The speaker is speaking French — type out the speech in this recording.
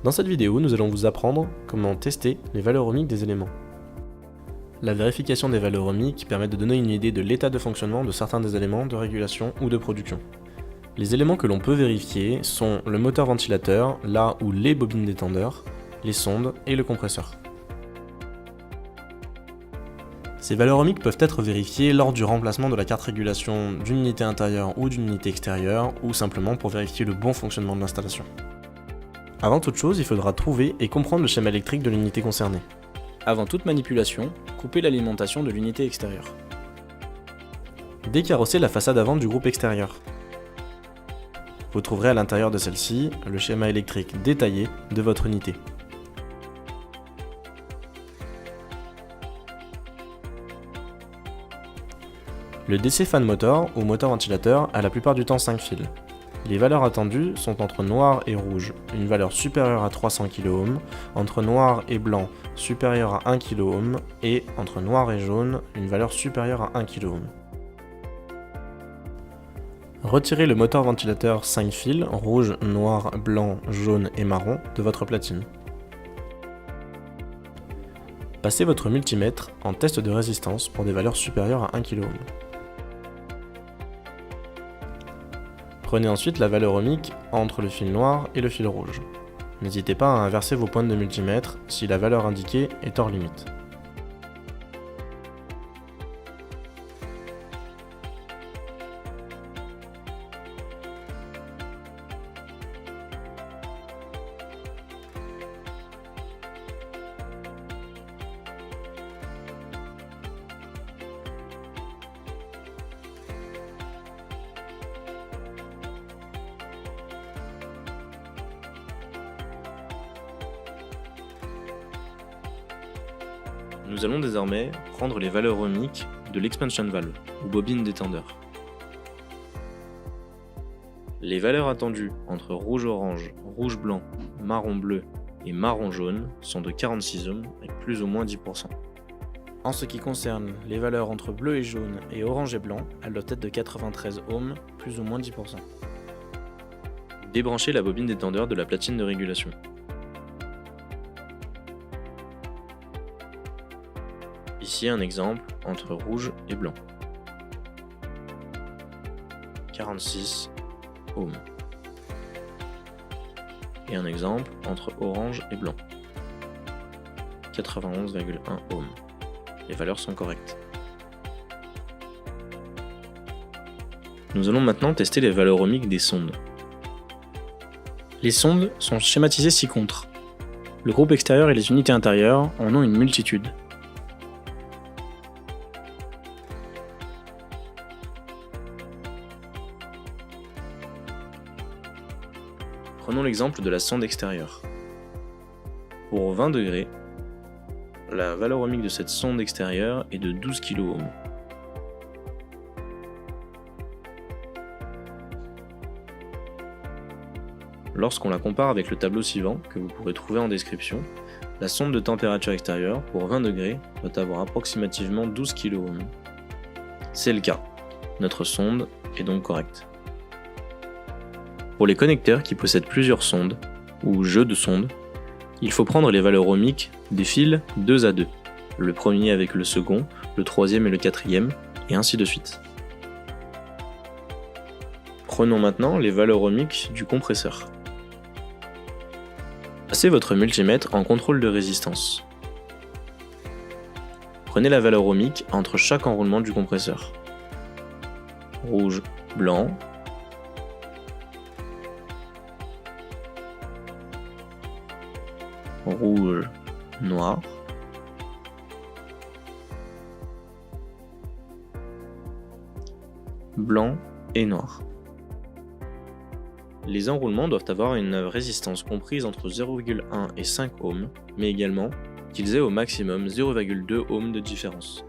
Dans cette vidéo, nous allons vous apprendre comment tester les valeurs ohmiques des éléments. La vérification des valeurs ohmiques permet de donner une idée de l'état de fonctionnement de certains des éléments de régulation ou de production. Les éléments que l'on peut vérifier sont le moteur ventilateur, là où les bobines d'étendeur, les sondes et le compresseur. Ces valeurs ohmiques peuvent être vérifiées lors du remplacement de la carte régulation d'une unité intérieure ou d'une unité extérieure, ou simplement pour vérifier le bon fonctionnement de l'installation. Avant toute chose, il faudra trouver et comprendre le schéma électrique de l'unité concernée. Avant toute manipulation, coupez l'alimentation de l'unité extérieure. Décarrossez la façade avant du groupe extérieur. Vous trouverez à l'intérieur de celle-ci le schéma électrique détaillé de votre unité. Le DC fan motor ou moteur ventilateur a la plupart du temps 5 fils. Les valeurs attendues sont entre noir et rouge, une valeur supérieure à 300 kΩ, entre noir et blanc supérieure à 1 kΩ et entre noir et jaune, une valeur supérieure à 1 kΩ. Retirez le moteur ventilateur 5 fils, rouge, noir, blanc, jaune et marron, de votre platine. Passez votre multimètre en test de résistance pour des valeurs supérieures à 1 kΩ. Prenez ensuite la valeur ohmique entre le fil noir et le fil rouge. N'hésitez pas à inverser vos pointes de multimètre si la valeur indiquée est hors limite. Nous allons désormais prendre les valeurs ohmiques de l'expansion valve, ou bobine d'étendeur. Les valeurs attendues entre rouge-orange, rouge-blanc, marron-bleu et marron-jaune sont de 46 ohms avec plus ou moins 10%. En ce qui concerne les valeurs entre bleu et jaune et orange et blanc, elles doivent être de 93 ohms, plus ou moins 10%. Débranchez la bobine d'étendeur de la platine de régulation. Ici un exemple entre rouge et blanc. 46 ohms. Et un exemple entre orange et blanc. 91,1 ohms. Les valeurs sont correctes. Nous allons maintenant tester les valeurs ohmiques des sondes. Les sondes sont schématisées ci-contre. Le groupe extérieur et les unités intérieures en ont une multitude. Prenons l'exemple de la sonde extérieure. Pour 20 degrés, la valeur ohmique de cette sonde extérieure est de 12 kΩ. Lorsqu'on la compare avec le tableau suivant, que vous pourrez trouver en description, la sonde de température extérieure, pour 20 degrés, doit avoir approximativement 12 kΩ. C'est le cas. Notre sonde est donc correcte. Pour les connecteurs qui possèdent plusieurs sondes, ou jeux de sondes, il faut prendre les valeurs ohmiques des fils 2 à 2, le premier avec le second, le troisième et le quatrième, et ainsi de suite. Prenons maintenant les valeurs ohmiques du compresseur. Passez votre multimètre en contrôle de résistance. Prenez la valeur ohmique entre chaque enroulement du compresseur. Rouge, blanc, rouge, noir, blanc et noir. Les enroulements doivent avoir une résistance comprise entre 0,1 et 5 ohms, mais également qu'ils aient au maximum 0,2 ohms de différence.